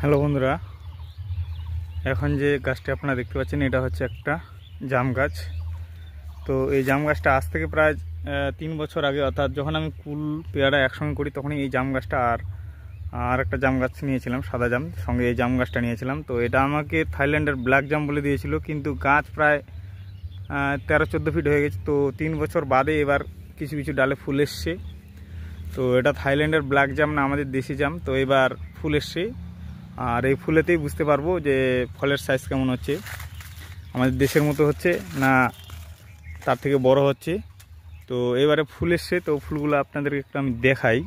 Hello বন্ধুরা, এখন যে গাছটি আপনারা দেখতে পাচ্ছেন এটা হচ্ছে একটা জাম গাছ। তো এই জাম গাছটা আজ থেকে প্রায় 3 বছর আগে, অর্থাৎ যখন আমি কুল পেয়ারা একসঙ্গে করি তখনই এই জাম গাছটা আর একটা জাম গাছ নিয়েছিলাম, সাদা জাম, সঙ্গে এই জাম গাছটা নিয়েছিলাম। তো এটা আমাকে থাইল্যান্ডের ব্ল্যাক জাম বলে দিয়েছিল, কিন্তু গাছ প্রায় 13-14 ফিট হয়ে গেছে। তো 3 বছর বাদে এবার কিছু কিছু ডালে ফুল এসছে। তো এটা থাইল্যান্ডের ব্ল্যাক জাম না আমাদের দেশি জাম। তো এবার ফুল এসছে, আর এই ফুলেতেই বুঝতে পারবো যে ফলের সাইজ কেমন হচ্ছে, আমাদের দেশের মতো হচ্ছে না তার থেকে বড় হচ্ছে। তো এবারে ফুল এসছে, তো ফুলগুলো আপনাদেরকে একটু আমি দেখাই।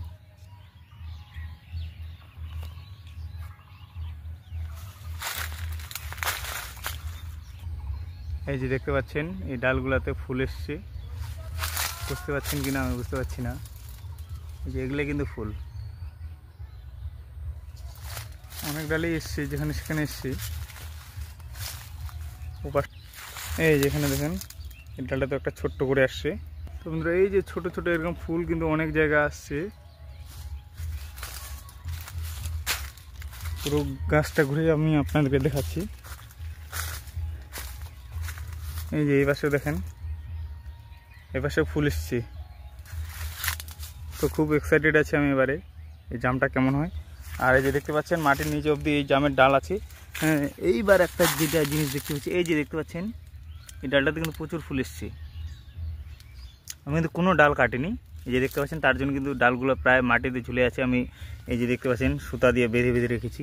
এই যে দেখতে পাচ্ছেন এই ডালগুলোতে ফুল এসছে, বুঝতে পাচ্ছেন কিনা আমি বুঝতে পারছি না। এই যে এগুলো কিন্তু ফুল, অনেক ডালেই এসছে, যেখানে সেখানে এসছে। এই যেখানে দেখেন এই ডালটা তো একটা ছোট্ট করে আসছে। তো বন্ধুরা, এই যে ছোট ছোট এরকম ফুল কিন্তু অনেক জায়গায় আসছে। পুরো গাছটা ঘুরে আমি আপনাদেরকে দেখাচ্ছি। এই যে এই পাশে দেখেন, এই পাশে ফুল এসছে। তো খুব এক্সাইটেড আছি আমি এবারে এই জামটা কেমন হয়। আর এই যে দেখতে পাচ্ছেন মাটির নিচে অবধি এই জামের ডাল আছে। হ্যাঁ, এইবার একটা যেটা জিনিস দেখতে পাচ্ছি, এই যে দেখতে পাচ্ছেন এই ডালটাতে কিন্তু প্রচুর ফুল এসছে। আমি কিন্তু কোনো ডাল কাটিনি, এই যে দেখতে পাচ্ছেন, তার জন্য কিন্তু ডালগুলো প্রায় মাটিতে ঝুলে আছে। আমি এই যে দেখতে পাচ্ছেন সুতা দিয়ে বেঁধে বেঁধে রেখেছি।